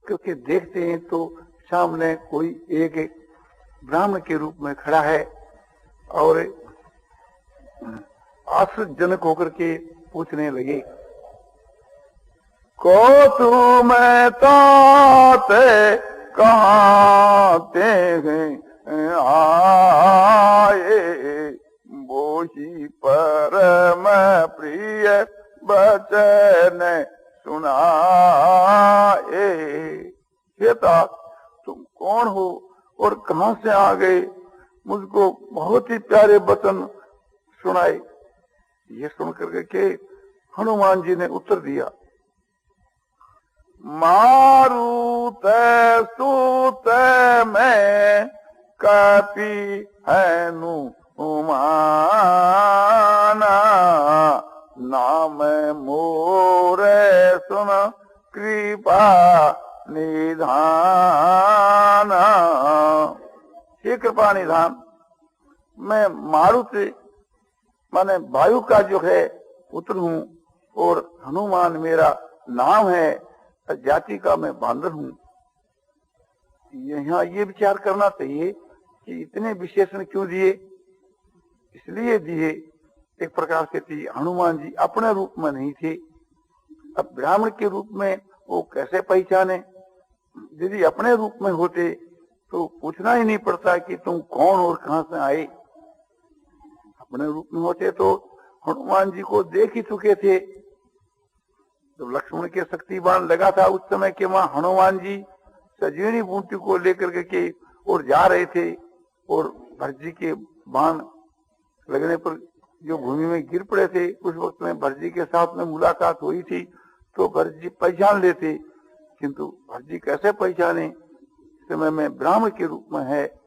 करके देखते हैं तो सामने कोई एक ब्राह्मण के रूप में खड़ा है और आश्चर्यजनक होकर के पूछने लगे, को तुम ताते कहाँ ते आए, बोही परम प्रिय बचन सुनाए। हे तात, तुम कौन हो और कहां से आ गए, मुझको बहुत ही प्यारे वचन सुनाए। ये सुनकर के हनुमान जी ने उत्तर दिया, मारुत सूत में कपि हैनु माना, नाम मोरे सुन कृपा निधान। हे कृपा निधान, मैं मारुत माने वायु का जो है पुत्र हूँ और हनुमान मेरा नाम है, जाति का मैं बांदर हूँ। यहाँ ये विचार करना चाहिए कि इतने विशेषण क्यों दिए। इसलिए दिए एक प्रकार से थी, हनुमान जी अपने रूप में नहीं थे। अब ब्राह्मण के रूप में वो कैसे पहचाने। यदि अपने रूप में होते तो पूछना ही नहीं पड़ता कि तुम कौन और कहां से आए। अपने रूप में होते तो हनुमान जी को देख ही चुके थे। जब लक्ष्मण के शक्तिबाण लगा था उस समय के वहां हनुमान जी सजीवनी बूटी को लेकर के और जा रहे थे और भरत जी के बाण लगने पर जो भूमि में गिर पड़े थे, उस वक्त में भरत जी के साथ में मुलाकात हुई थी तो भरत जी पहचान लेते, किंतु भरत जी कैसे पहचाने। समय में ब्राह्मण के रूप में है,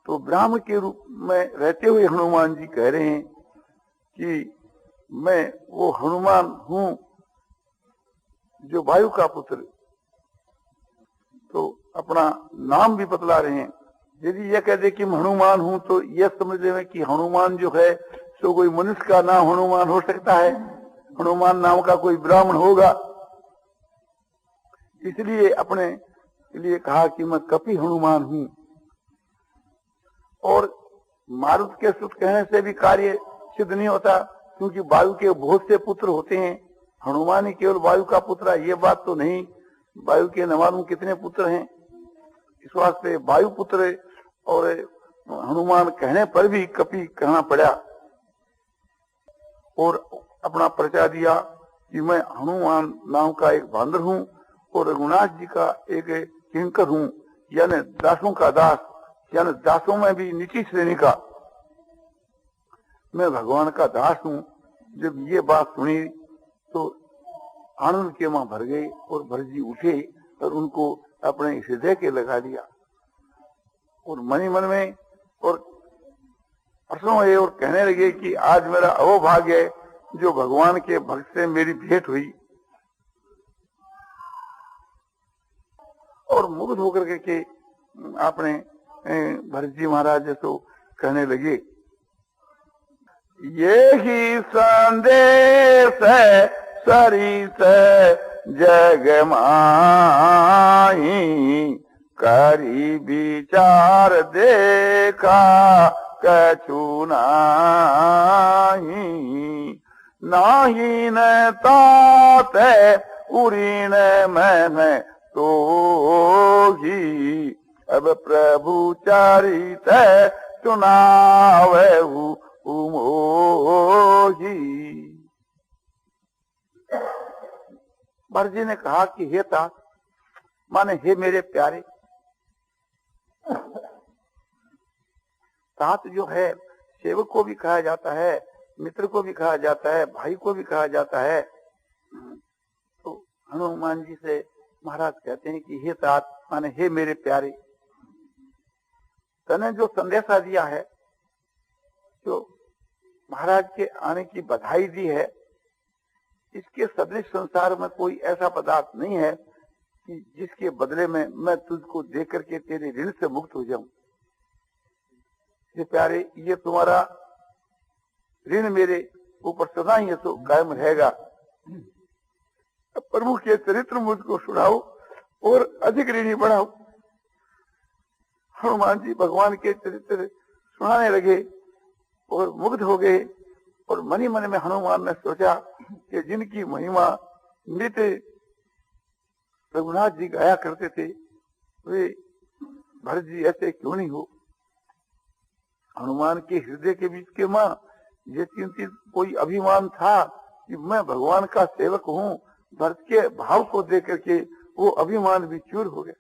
तो ब्राह्मण के रूप में रहते हुए हनुमान जी कह रहे हैं कि मैं वो हनुमान हूं जो वायु का पुत्र। तो अपना नाम भी बतला रहे हैं। यदि यह कहते कि मैं हनुमान हूं तो यह समझ लें कि हनुमान जो है तो कोई मनुष्य का नाम हनुमान हो सकता है, हनुमान नाम का कोई ब्राह्मण होगा। इसलिए अपने लिए कहा कि मैं कपि हनुमान हूं। और मारुत के सुत कहने से भी कार्य सिद्ध नहीं होता, क्योंकि वायु के बहुत से पुत्र होते हैं। हनुमान ही केवल वायु का पुत्र है ये बात तो नहीं, वायु के न मालूम कितने पुत्र हैं। इस वास्ते वायु पुत्र और हनुमान कहने पर भी कपि कहना पड़ा और अपना परिचय दिया कि मैं हनुमान नाम का एक बांदर हूं और रघुनाथ जी का एक किंकर हूं, यानी दासों का दास, यानी दासों में भी नीची श्रेणी का मैं भगवान का दास हूं। जब ये बात सुनी तो आनंद के मां भर गए और भरत जी उठे और उनको अपने हृदय के लगा लिया और मन ही मन में और प्रसन्न हुए और कहने लगे कि आज मेरा अहोभाग्य है जो भगवान के भक्त से मेरी भेंट हुई। और मुग्ध होकर के आपने भरत जी महाराज तो कहने लगे, ये ही संदेश है सरिस जग माही, करी विचार देखा कछु नाही, नाही न ताते उरीन मैंने तो ही, अब प्रभु चरित सुनावे उमोही। भरत जी ने कहा कि हे तात, माने हे मेरे प्यारे। तात जो है सेवक को भी कहा जाता है, मित्र को भी कहा जाता है, भाई को भी कहा जाता है। तो हनुमान जी से महाराज कहते हैं कि हे तात माने हे मेरे प्यारे, तने जो संदेशा दिया है, जो महाराज के आने की बधाई दी है, इसके सदृश संसार में कोई ऐसा पदार्थ नहीं है कि जिसके बदले में मैं तुझको देख करके तेरे ऋण से मुक्त हो जाऊं। ये प्यारे, ये तुम्हारा ऋण मेरे ऊपर सदा ही तो कायम रहेगा। प्रभु के चरित्र मुझको सुनाओ और अधिक ऋणी बढ़ाओ। हनुमान जी भगवान के चरित्र सुनाने लगे और मुग्ध हो गए। और मन ही मन में हनुमान ने सोचा कि जिनकी महिमा नित्य रघुनाथ जी गाया करते थे, वे भरत जी ऐसे क्यों नहीं हो। हनुमान के हृदय के बीच के मां ये चिंतित कोई अभिमान था कि मैं भगवान का सेवक हूँ, भरत के भाव को देख करके वो अभिमान भी चूर हो गया।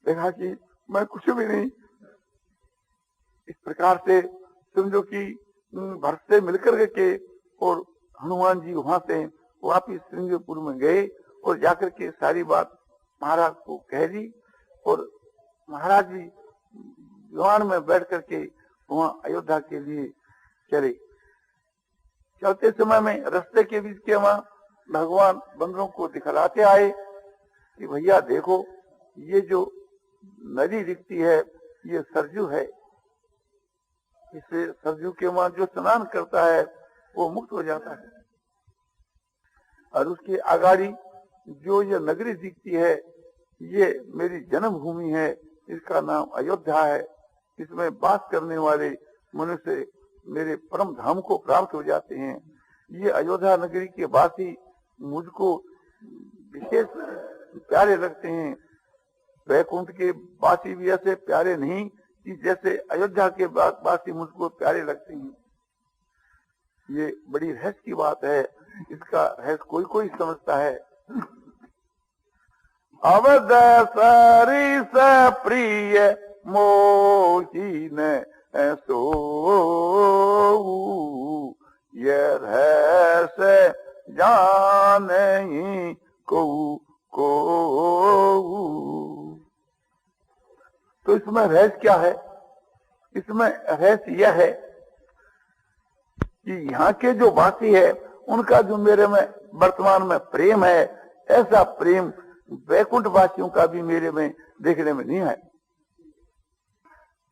देखा कि मैं कुछ भी नहीं। इस प्रकार से समझो कि भरत से मिलकर के और हनुमान जी वहां से वापिस श्रृंगपुर में गए और जाकर के सारी बात महाराज को कह दी। और महाराज जी विमान में बैठ करके वहां अयोध्या के लिए चले। चलते समय में रास्ते के बीच के वहां भगवान बंदरों को दिखलाते आए कि भैया देखो, ये जो नदी दिखती है ये सरजू है। इससे सरजू के वहां जो स्नान करता है वो मुक्त हो जाता है। और उसके आगाड़ी जो ये नगरी दिखती है ये मेरी जन्मभूमि है, इसका नाम अयोध्या है। इसमें वास करने वाले मनुष्य मेरे परम धाम को प्राप्त हो जाते हैं। ये अयोध्या नगरी के वासी मुझको विशेष प्यारे लगते हैं। वैकुंठ के वासी भी ऐसे प्यारे नहीं कि जैसे अयोध्या के वासी मुझको प्यारे लगते हैं। ये बड़ी रहस्य की बात है, इसका रहस्य कोई कोई समझता है। अवध सरिस प्रिय मोहिन सो ये रहस्य जानहि को तो इसमें रहस्य क्या है? इसमें रहस्य यह है कि यहाँ के जो वासी है उनका जो मेरे में वर्तमान में प्रेम है, ऐसा प्रेम वैकुंठ वासियों का भी मेरे में देखने में नहीं है।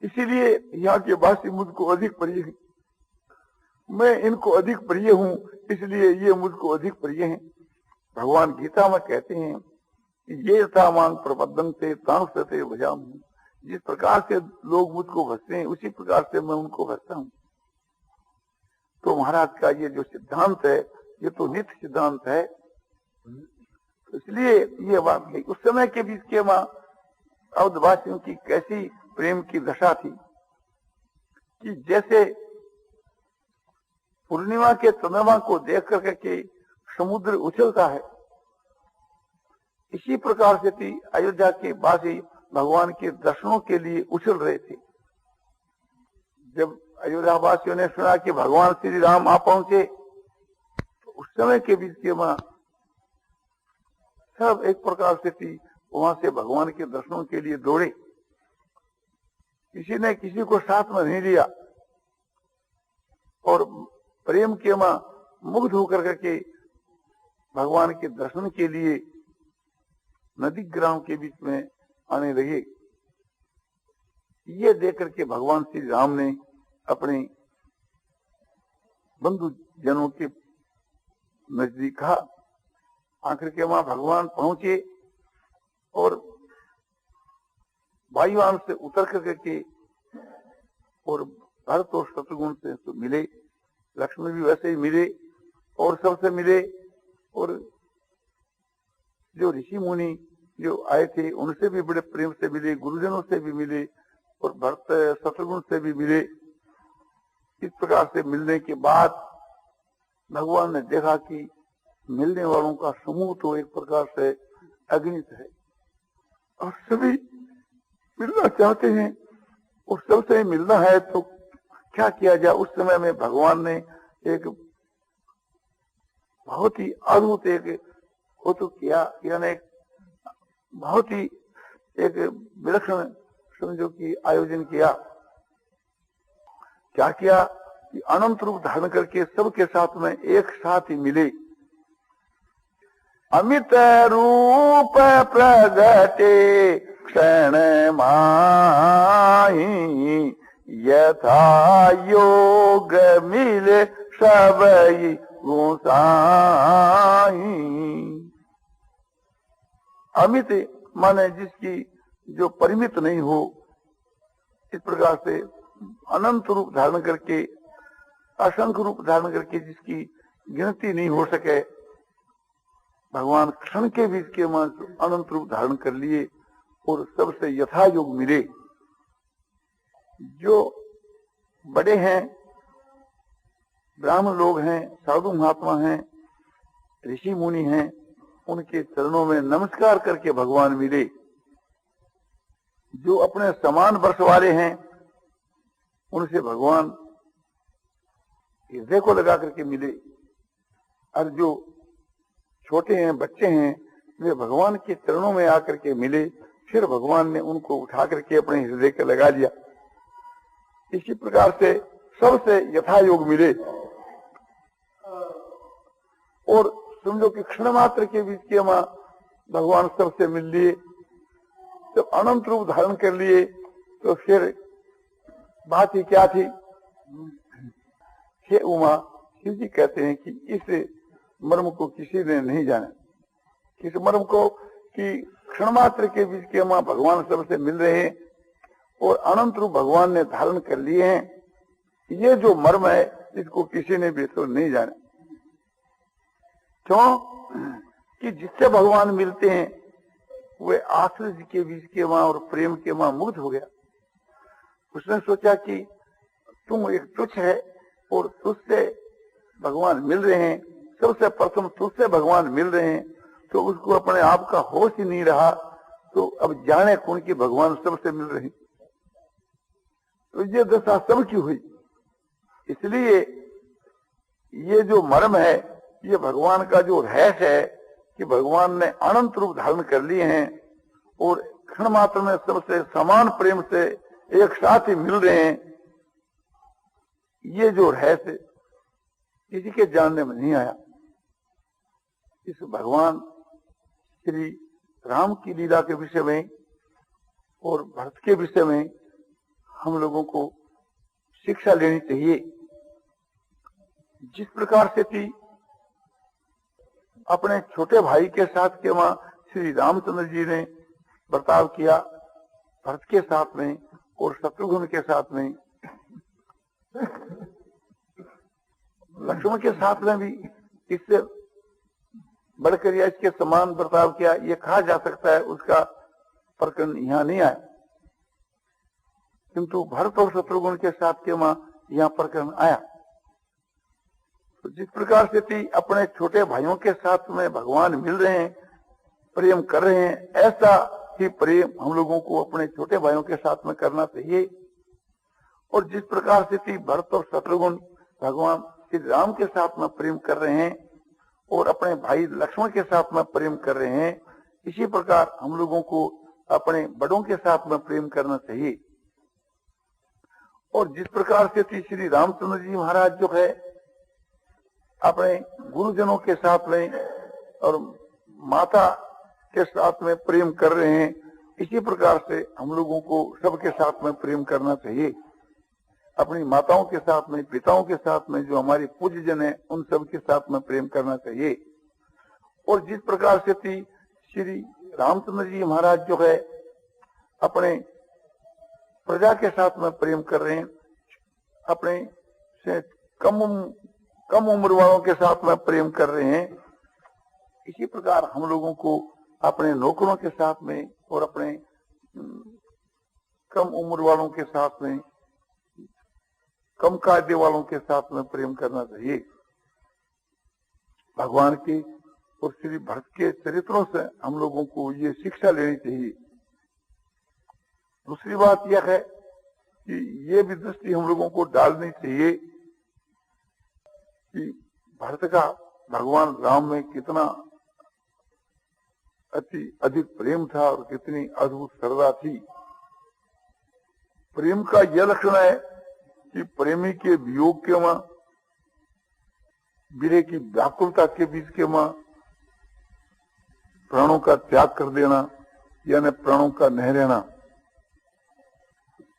इसीलिए यहाँ के वासी मुझको अधिक प्रिय है। मैं इनको अधिक प्रिय हूँ, इसलिए ये मुझको अधिक प्रिय हैं। भगवान गीता में कहते हैं कि ये था मांग प्रबद्धन से तांसते भजाम। जिस प्रकार से लोग मुझको भजते हैं उसी प्रकार से मैं उनको भजता हूँ। तो महाराज का ये जो सिद्धांत है ये तो नित्य सिद्धांत है। इसलिए ये बात नहीं। उस समय के बीच के मां अवधवासियों की कैसी प्रेम की दशा थी कि जैसे पूर्णिमा के चंद्रमा को देख करके समुद्र उछलता है, इसी प्रकार से थी अयोध्या के वासी भगवान के दर्शनों के लिए उछल रहे थे। जब अयोध्या वासियों ने सुना कि भगवान श्री राम आ पहुंचे तो उस समय के बीच के मां सब एक प्रकार से थी वहां से भगवान के दर्शनों के लिए दौड़े। किसी ने किसी को साथ में नहीं लिया और प्रेम के मां मुग्ध होकर करके भगवान के दर्शन के लिए नदी ग्राम के बीच में आने लगे। ये देख करके भगवान श्री राम ने अपने बंधु जनों के नजदीक कहा। आखिर के वहां भगवान पहुंचे और वायुयान से उतर करके और भरत और शत्रुघ्न से तो मिले, लक्ष्मण भी वैसे ही मिले और सबसे मिले। और जो ऋषि मुनि जो आए थे उनसे भी बड़े प्रेम से मिले, गुरुजनों से भी मिले और भरत शत्रुघ्न से भी मिले। इस प्रकार से मिलने के बाद भगवान ने देखा कि मिलने वालों का समूह तो एक प्रकार से अगणित है और सभी मिलना चाहते हैं और सबसे मिलना है तो क्या किया जाए। उस समय में भगवान ने एक बहुत ही अद्भुत एक हो तो किया, यानी बहुत ही एक विलक्षण समझो कि आयोजन किया। क्या किया कि अनंत रूप धारण करके सबके साथ में एक साथ ही मिले। अमित रूप प्रगटे क्षण माही यथा योग मिले सबई गोसाई। अमित माने जिसकी जो परिमित नहीं हो, इस प्रकार से अनंत रूप धारण करके, असंख्य रूप धारण करके जिसकी गिनती नहीं हो सके, भगवान क्षण के बीच के अनंत रूप धारण कर लिए और सबसे यथा योग मिले। जो बड़े हैं, ब्राह्मण लोग हैं, साधु महात्मा हैं, ऋषि मुनि हैं, उनके चरणों में नमस्कार करके भगवान मिले। जो अपने समान वर्ष वाले हैं, उनसे भगवान हृदय को लगा करके मिले। और जो छोटे हैं, बच्चे हैं, वे भगवान के चरणों में आकर के मिले। फिर भगवान ने उनको उठा करके अपने हृदय के लगा लिया। इसी प्रकार से सबसे यथा योग मिले और समझो कि क्षण मात्र के बीच के मां भगवान सबसे मिल लिए। जब अनंत रूप धारण कर लिए तो फिर बात ही क्या थी। हे उमा, शिव जी कहते हैं कि इस मर्म को किसी ने नहीं जाना। किस मर्म को? कि क्षण मात्र के बीच के मां भगवान सबसे मिल रहे हैं और अनंत रूप भगवान ने धारण कर लिए हैं। ये जो मर्म है, इसको किसी ने भी तो नहीं जाना। क्यों? कि जिससे भगवान मिलते हैं वे आश्रय जी के बीच के मां और प्रेम के मां मुग्ध हो गया। उसने सोचा कि तुम एक तुच्छ है और तुझसे भगवान मिल रहे हैं, सबसे प्रथम तुझसे भगवान मिल रहे हैं, तो उसको अपने आप का होश ही नहीं रहा। तो अब जाने कौन कि भगवान सबसे मिल रहे हैं। तो ये दशा सब की हुई। इसलिए ये जो मर्म है, ये भगवान का जो रहस्य है कि भगवान ने अनंत रूप धारण कर लिए हैं और क्षण मात्र में सबसे समान प्रेम से एक साथ ही मिल रहे हैं। ये जो रहस्य किसी के जानने में नहीं आया। इस भगवान श्री राम की लीला के विषय में और भरत के विषय में हम लोगों को शिक्षा लेनी चाहिए। जिस प्रकार से थी अपने छोटे भाई के साथ के वहां श्री रामचंद्र जी ने बर्ताव किया, भरत के साथ में और शत्रुघ्न के साथ में, लक्ष्मण के साथ में भी इससे बढ़कर या इसके समान बर्ताव किया, ये कहा जा सकता है। उसका प्रकरण यहाँ नहीं आया, किंतु भरत और शत्रुघ्न के साथ के वहां यहाँ प्रकरण आया। तो जिस प्रकार से थी अपने छोटे भाइयों के साथ में भगवान मिल रहे हैं, प्रेम कर रहे हैं, ऐसा ही प्रेम हम लोगों को अपने छोटे भाइयों के साथ में करना चाहिए। और जिस प्रकार से थी भरत और शत्रुघ्न भगवान श्री राम के साथ में प्रेम कर रहे हैं और अपने भाई लक्ष्मण के साथ में प्रेम कर रहे हैं, इसी प्रकार हम लोगों को अपने बड़ों के साथ में प्रेम करना चाहिए। और जिस प्रकार से श्री रामचंद्र जी महाराज जो है अपने गुरुजनों के साथ में और माता के साथ में प्रेम कर रहे हैं, इसी प्रकार से हम लोगों को सबके साथ में प्रेम करना चाहिए। अपनी माताओं के साथ में, पिताओं के साथ में, जो हमारे पूज्य जन है, उन सब के साथ में प्रेम करना चाहिए। और जिस प्रकार से थी श्री रामचंद्र जी महाराज जो है अपने प्रजा के साथ में प्रेम कर रहे हैं, अपने से कम उम्र वालों के साथ में प्रेम कर रहे हैं, इसी प्रकार हम लोगों को अपने नौकरों के साथ में और अपने कम उम्र वालों के साथ में, कम कायदे वालों के साथ में प्रेम करना चाहिए। भगवान के और श्री भरत के चरित्रों से हम लोगों को ये शिक्षा लेनी चाहिए। दूसरी बात यह है कि ये भी दृष्टि हम लोगों को डालनी चाहिए कि भरत का भगवान राम में कितना अति अधिक प्रेम था और कितनी अद्भुत श्रद्धा थी। प्रेम का यह लक्षण है कि प्रेमी के वियोग के मां, विरह की व्याकुलता के बीच के मां प्राणों का त्याग कर देना, यानी प्राणों का न रहना।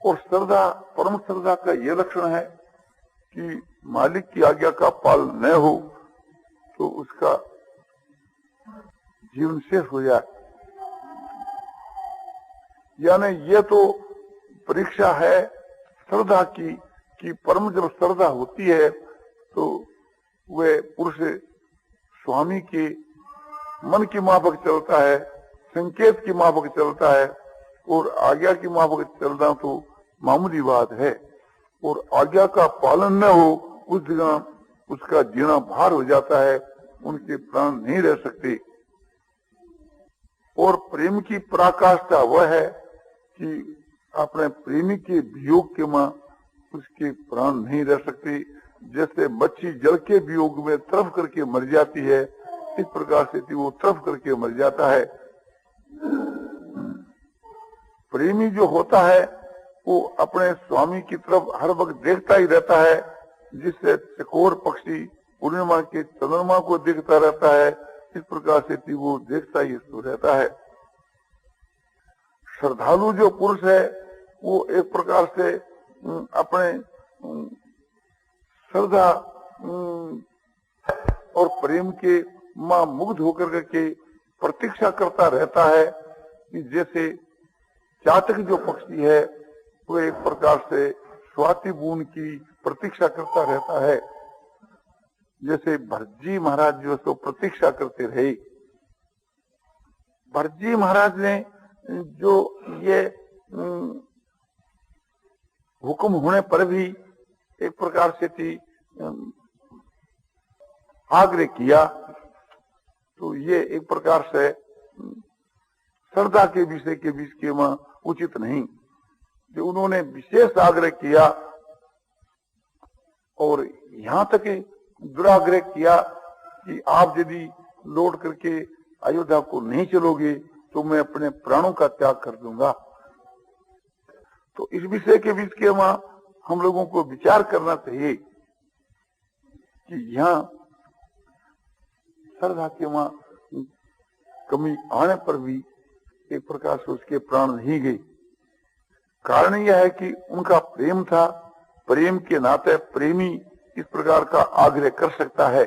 और श्रद्धा, परम श्रद्धा का यह लक्षण है कि मालिक की आज्ञा का पालन न हो तो उसका जीवन शेष हो जाए। यानी ये तो परीक्षा है श्रद्धा की, कि परम जब श्रद्धा होती है तो वह पुरुष स्वामी के मन की माफक चलता है, संकेत की माफक चलता है, और आज्ञा की माफक चलना तो मामूली बात है। और आज्ञा का पालन न हो उस जगह उसका जीना भार हो जाता है, उनके प्राण नहीं रह सकते। और प्रेम की पराकाष्ठा वह है कि अपने प्रेमी के वियोग के मां उसके प्राण नहीं रह सकते। जैसे मच्छी जल के वियोग में तरफ करके मर जाती है, इस प्रकार से वो तरफ करके मर जाता है। प्रेमी जो होता है वो अपने स्वामी की तरफ हर वक्त देखता ही रहता है, जिससे चकोर पक्षी पूर्णिमा के चंद्रमा को देखता रहता है, इस प्रकार से वो देखता ही रहता है। श्रद्धालु जो पुरुष है वो एक प्रकार से अपने श्रद्धा और प्रेम के मां मुग्ध होकर के प्रतीक्षा करता रहता है, कि जैसे चातक जो पक्षी है वो एक प्रकार से स्वाति बूंद की प्रतीक्षा करता रहता है, जैसे भरतजी महाराज जो सो प्रतीक्षा करते रहे। भरतजी महाराज ने जो ये हुक्म होने पर भी एक प्रकार से आग्रह किया, तो ये एक प्रकार से श्रद्धा के विषय के बीच के में उचित नहीं। जो उन्होंने विशेष आग्रह किया और यहाँ तक दुराग्रह किया कि आप यदि लौट करके अयोध्या को नहीं चलोगे तो मैं अपने प्राणों का त्याग कर दूंगा। तो इस विषय के बीच के वहां हम लोगों को विचार करना चाहिए कि यहाँ श्रद्धा के वहां कमी आने पर भी एक प्रकार से उसके प्राण नहीं गए। कारण यह है कि उनका प्रेम था, प्रेम के नाते प्रेमी इस प्रकार का आग्रह कर सकता है,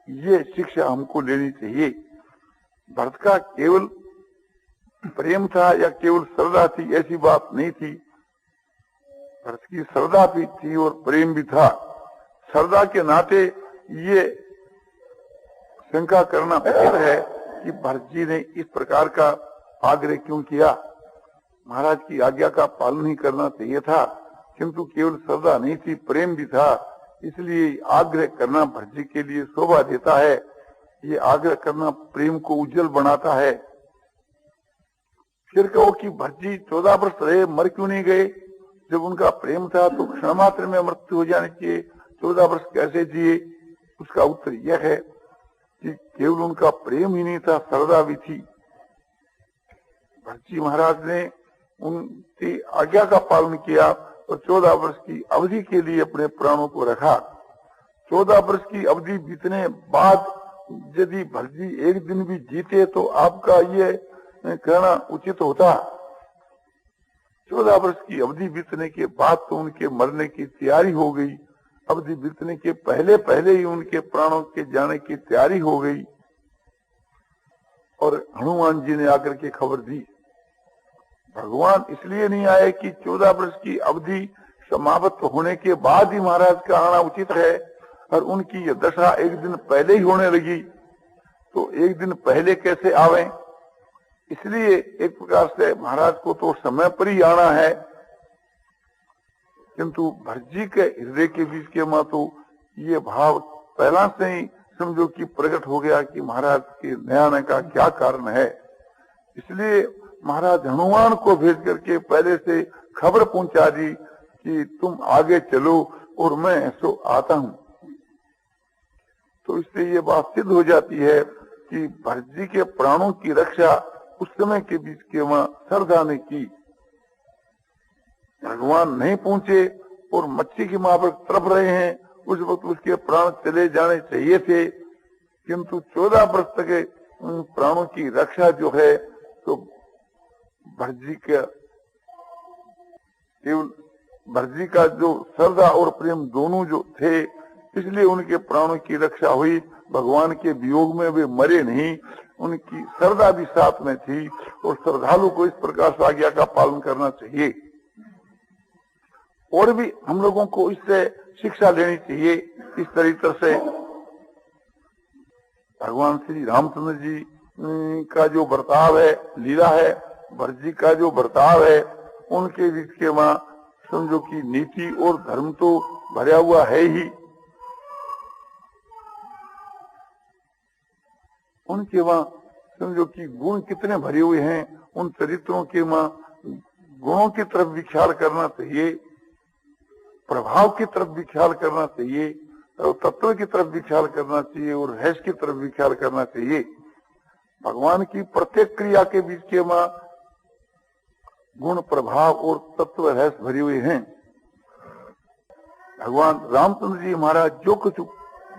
ये शिक्षा हमको लेनी चाहिए। भरत का केवल प्रेम था या केवल श्रद्धा थी ऐसी बात नहीं थी, भरत की श्रद्धा भी थी और प्रेम भी था। श्रद्धा के नाते ये शंका करना उचित है कि भरत जी ने इस प्रकार का आग्रह क्यों किया। महाराज की आज्ञा का पालन ही करना चाहिए था, किंतु केवल श्रद्धा नहीं थी, प्रेम भी था, इसलिए आग्रह करना भरत जी के लिए शोभा देता है। ये आग्रह करना प्रेम को उज्जवल बनाता है। फिर कहो कि भरत जी 14 वर्ष रहे, मर क्यों नहीं गए? जब उनका प्रेम था तो क्षण मात्र में मृत्यु हो जानी चाहिए, 14 वर्ष कैसे जिए? उसका उत्तर यह है कि केवल उनका प्रेम ही नहीं था, श्रद्धा भी थी। भरत जी महाराज ने उनकी आज्ञा का पालन किया और 14 वर्ष की अवधि के लिए अपने प्राणों को रखा। 14 वर्ष की अवधि बीतने बाद यदि भरत जी एक दिन भी जीते तो आपका ये कहना उचित होता। 14 वर्ष की अवधि बीतने के बाद तो उनके मरने की तैयारी हो गई, अवधि बीतने के पहले पहले ही उनके प्राणों के जाने की तैयारी हो गई। और हनुमान जी ने आकर के खबर दी। भगवान इसलिए नहीं आए कि 14 वर्ष की अवधि समाप्त होने के बाद ही महाराज का आना उचित है, और उनकी यह दशा एक दिन पहले ही होने लगी, तो एक दिन पहले कैसे आवे? इसलिए एक प्रकार से महाराज को तो समय पर ही आना है, किंतु भरत जी के हृदय के बीच के मां तो ये भाव पहला से ही समझो कि प्रकट हो गया कि महाराज के नए आने का क्या कारण है। इसलिए महाराज हनुमान को भेज करके पहले से खबर पहुंचा दी कि तुम आगे चलो और मैं ऐसो आता हूं। तो इससे ये बात सिद्ध हो जाती है कि भरत जी के प्राणों की रक्षा उस समय के बीच के वहां श्रद्धा ने की। भगवान नहीं पहुंचे और मच्छी की मां पर तड़प रहे हैं, उस वक्त उसके प्राण चले जाने चाहिए थे, किंतु 14 वर्ष तक प्राणों की रक्षा जो है तो भरत जी का केवल भरत जी का जो श्रद्धा और प्रेम दोनों जो थे, इसलिए उनके प्राणों की रक्षा हुई। भगवान के वियोग में वे मरे नहीं, उनकी श्रद्धा भी साथ में थी और श्रद्धालु को इस प्रकार से आज्ञा का पालन करना चाहिए। और भी हम लोगों को इससे शिक्षा लेनी चाहिए। इस तरीके से भगवान श्री रामचंद्र जी का जो बर्ताव है, लीला है, भरत जी का जो बर्ताव है, उनके बीच के वहां समझो कि नीति और धर्म तो भरा हुआ है ही, उनके वहां समझो कि गुण कितने भरे हुए हैं। उन चरित्रों के वहां गुणों की तरफ भी ख्याल करना चाहिए, प्रभाव की तरफ भी ख्याल करना चाहिए, और तत्व की तरफ भी ख्याल करना चाहिए, और रहस्य की तरफ भी ख्याल करना चाहिए। भगवान की प्रत्येक क्रिया के बीच के वहां गुण, प्रभाव और तत्व रहस्य भरे हुए हैं। भगवान रामचंद्र जी महाराज जो कुछ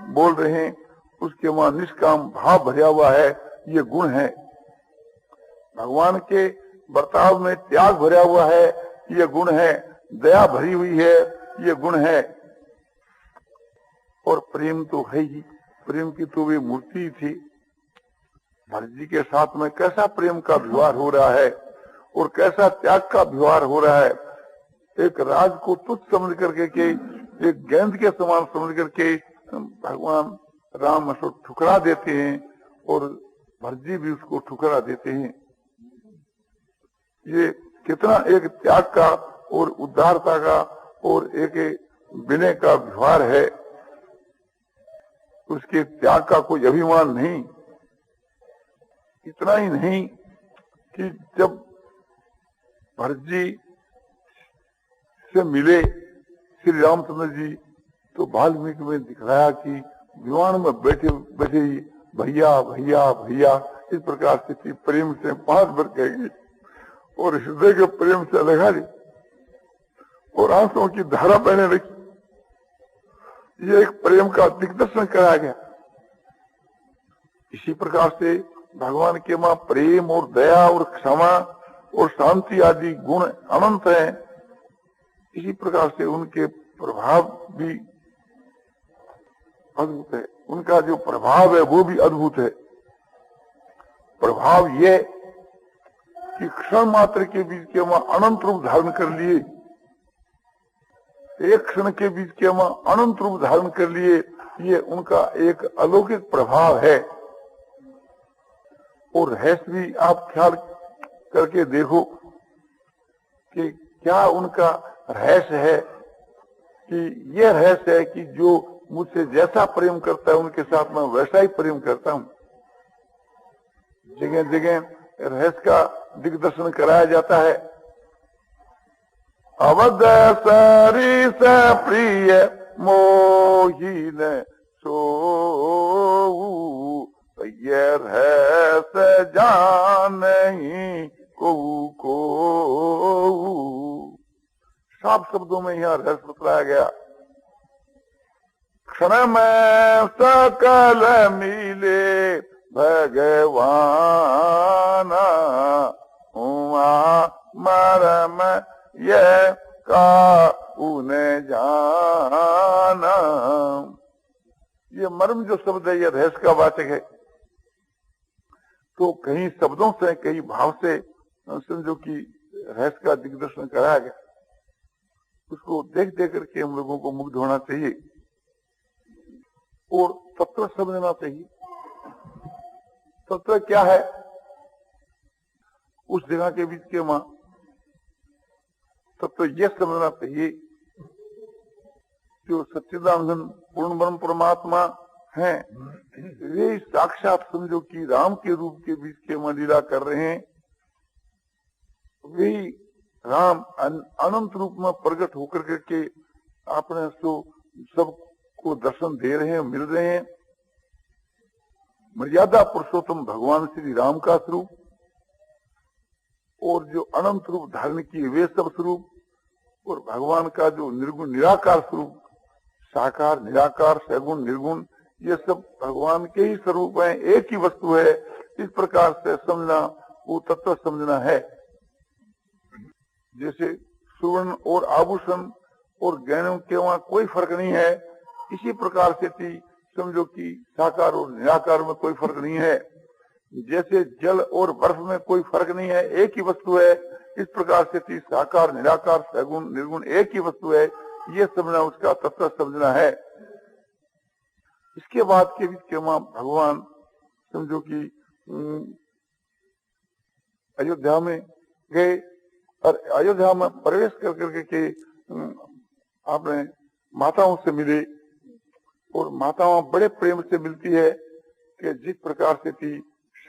बोल रहे हैं उसके वहां निष्काम भाव भरा हुआ है, ये गुण है। भगवान के बर्ताव में त्याग भरा हुआ है, ये गुण है। दया भरी हुई है, ये गुण है। और प्रेम तो है ही, प्रेम की तो वे मूर्ति ही थी। भरत जी के साथ में कैसा प्रेम का व्यवहार हो रहा है और कैसा त्याग का व्यवहार हो रहा है। एक राज को तुच्छ समझ करके के, एक गेंद के समान समझ करके भगवान राम उसको ठुकरा देते हैं और भरत जी भी उसको ठुकरा देते हैं। ये कितना एक त्याग का और उदारता का और एक विनय का व्यवहार है। उसके त्याग का कोई अभिमान नहीं। इतना ही नहीं कि जब भरत जी से मिले श्री रामचंद्र जी, तो वाल्मीकि में दिखलाया कि विमान में बैठे बैठे भैया भैया भैया इस प्रकार से प्रेम से 5 बार कहेंगे और हृदय के प्रेम से लगा ली और आंसुओं की धारा बहने लगी। ये एक प्रेम का दिग्दर्शन कराया गया। इसी प्रकार से भगवान के मां प्रेम और दया और क्षमा और शांति आदि गुण अनंत हैं। इसी प्रकार से उनके प्रभाव भी अद्भुत है। उनका जो प्रभाव है वो भी अद्भुत है। प्रभाव ये कि क्षण मात्र के बीच के वहां अनंत रूप धारण कर लिए, एक क्षण के बीच के वहां अनंत रूप धारण कर लिए, ये उनका एक अलौकिक प्रभाव है। और रहस्य भी आप ख्याल करके देखो कि क्या उनका रहस्य है, कि यह रहस्य है कि जो मुझसे जैसा प्रेम करता है उनके साथ मैं वैसा ही प्रेम करता हूं। जगह जगह रहस्य का दिग्दर्शन कराया जाता है। अवध सरिस प्रिय मोहिन सो ये रहस्य जानहि को साफ शब्दों में यह रहस्य बतलाया गया। क्षण में सकल मिले भगवान हुआ मरम ये का उन्हें जाना। ये मर्म जो शब्द है ये रहस्य का वाचक है। तो कहीं शब्दों से कहीं भाव से समझो कि रहस्य का दिग्दर्शन कराया गया। उसको देख देख करके हम लोगों को मुग्ध होना चाहिए और तत्व समझना चाहिए। तत्व क्या है उस जगह के बीच के मां तत्व यह समझना चाहिए जो सच्चिदानंद पूर्ण ब्रह्म परमात्मा हैं, वे साक्षात समझो कि राम के रूप के बीच के मां लीला कर रहे हैं। वे राम अनंत रूप में प्रकट होकर के अपने सबको दर्शन दे रहे हैं, मिल रहे हैं। मर्यादा पुरुषोत्तम भगवान श्री राम का स्वरूप और जो अनंत रूप धारण किए वे सब स्वरूप, और भगवान का जो निर्गुण निराकार स्वरूप, साकार निराकार सगुण निर्गुण, ये सब भगवान के ही स्वरूप हैं, एक ही वस्तु है। इस प्रकार से समझना वो तत्व समझना है। जैसे सुवर्ण और आभूषण और गहनों के वहां कोई फर्क नहीं है, इसी प्रकार से समझो कि साकार और निराकार में कोई फर्क नहीं है। जैसे जल और बर्फ में कोई फर्क नहीं है, एक ही वस्तु है, इस प्रकार से साकार निराकार सगुण निर्गुण एक ही वस्तु है, ये समझना उसका तत्व समझना है। इसके बाद के विषय भगवान समझो कि अयोध्या में गए और अयोध्या में प्रवेश कर करके के आपने माताओं से मिले, और माताओं बड़े प्रेम से मिलती है कि जिस प्रकार से थी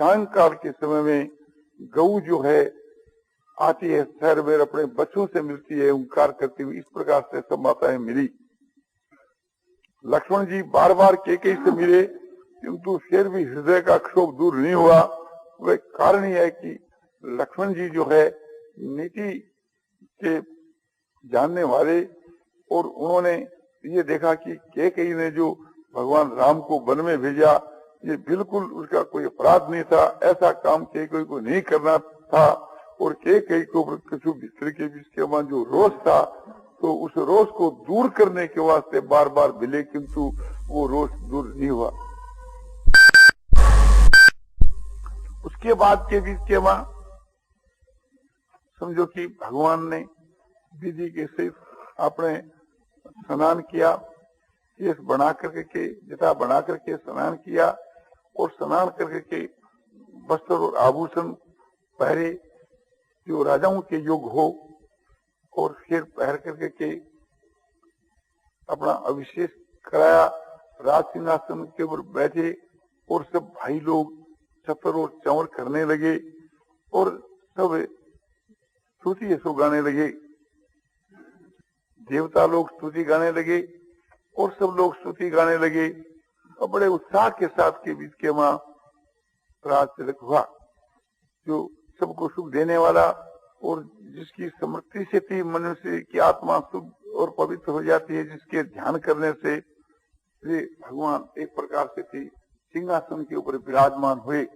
सायंकाल के समय में गऊ जो है आती है शहर में अपने बच्चों से मिलती है ओंकार करती हुई, इस प्रकार से सब माताएं मिली। लक्ष्मण जी बार बार केकई से मिले किंतु फिर भी हृदय का क्षोभ दूर नहीं हुआ। वह कारण ही है कि लक्ष्मण जी जो है नीति के जानने वाले, और उन्होंने ये देखा कि केकई ने जो भगवान राम को वन में भेजा ये बिल्कुल उसका कोई अपराध नहीं था, ऐसा काम केकई को नहीं करना था, और केकई को किसी भीतर के बीच के वहां जो रोष था तो उस रोष को दूर करने के वास्ते बार बार मिले किंतु वो रोष दूर नहीं हुआ। उसके बाद के बीच के वहां समझो कि भगवान ने विधि के सहित अपने स्नान किया, केस बना करके जटा बना करके स्नान किया, और स्नान करके वस्त्र और आभूषण पहरे जो राजाओं के योग हो, और फिर पहर करके अपना अभिषेक कराया, राज सिंहासन के ऊपर बैठे और सब भाई लोग चतर और चंवर करने लगे और सब स्तुति सो गाने लगे। देवता लोग स्तुति गाने लगे और सब लोग स्तुति गाने लगे, और बड़े उत्साह के साथ के बीच के वहां राज तिलक हुआ, जो सबको सुख देने वाला और जिसकी समृद्धि से थी मनुष्य की आत्मा शुद्ध और पवित्र हो जाती है, जिसके ध्यान करने से वे भगवान एक प्रकार से थी सिंहासन के ऊपर विराजमान हुए।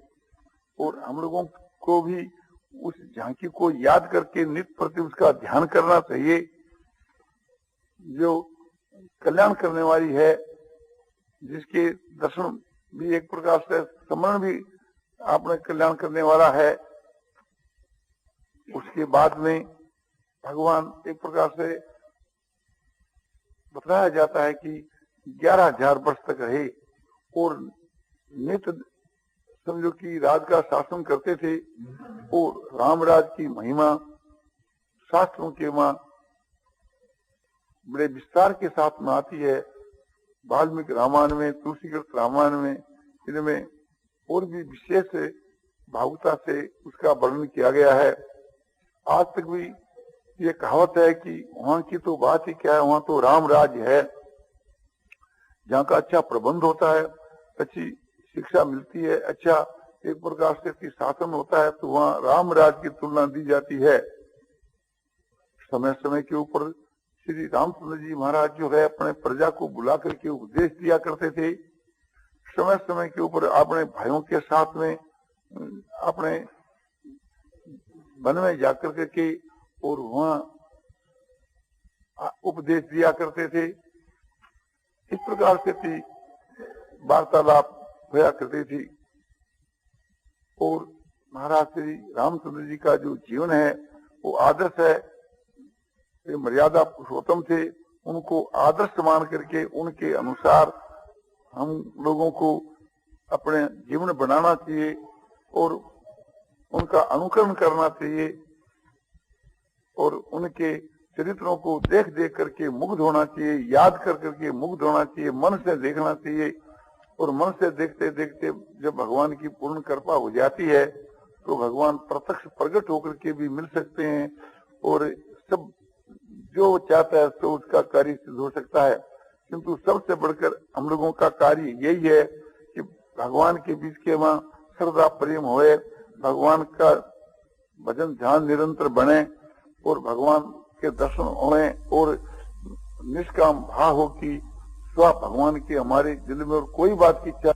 और हम लोगों को भी उस झांकी को याद करके नित्य प्रति उसका ध्यान करना चाहिए, जो कल्याण करने वाली है, जिसके दर्शन भी एक प्रकार से स्मरण भी आपने कल्याण करने वाला है। उसके बाद में भगवान एक प्रकार से बताया जाता है कि 11,000 वर्ष तक रहे और नित्य समझो कि राज का शासन करते थे, और रामराज की महिमा शास्त्रों के वहां बड़े विस्तार के साथ में आती है। वाल्मीकि रामायण में, तुलसीकृत रामायण में, इनमें और भी विशेष भावुकता से उसका वर्णन किया गया है। आज तक भी ये कहावत है कि वहां की तो बात ही क्या है, वहां तो राम राज्य है, जहाँ का अच्छा प्रबंध होता है, अच्छी शिक्षा मिलती है, अच्छा एक प्रकार से शासन होता है, तो वहाँ राम राज की तुलना दी जाती है। समय समय के ऊपर श्री रामचंद्र जी महाराज जो है अपने प्रजा को बुला करके उपदेश दिया करते थे। समय समय के ऊपर अपने भाइयों के साथ में अपने वन में जाकर के और वहाँ उपदेश दिया करते थे। इस प्रकार से थी वार्तालाप होया करती थी। और महाराज श्री रामचंद्र जी का जो जीवन है वो आदर्श है, वे मर्यादा पुरुषोत्तम थे, उनको आदर्श मान करके उनके अनुसार हम लोगों को अपने जीवन बनाना चाहिए और उनका अनुकरण करना चाहिए, और उनके चरित्रों को देख देख करके मुग्ध होना चाहिए, याद कर करके मुग्ध होना चाहिए, मन से देखना चाहिए। और मन से देखते देखते जब भगवान की पूर्ण कृपा हो जाती है तो भगवान प्रत्यक्ष प्रकट होकर के भी मिल सकते हैं, और सब जो चाहता है तो उसका कार्य सिद्ध हो सकता है। किंतु सबसे बढ़कर हम लोगों का कार्य यही है कि भगवान के बीच के वहाँ श्रद्धा प्रेम होए, भगवान का भजन ध्यान निरंतर बने और भगवान के दर्शन होए, और निष्काम भाव हो कि स्व भगवान के हमारे दिल में और कोई बात की इच्छा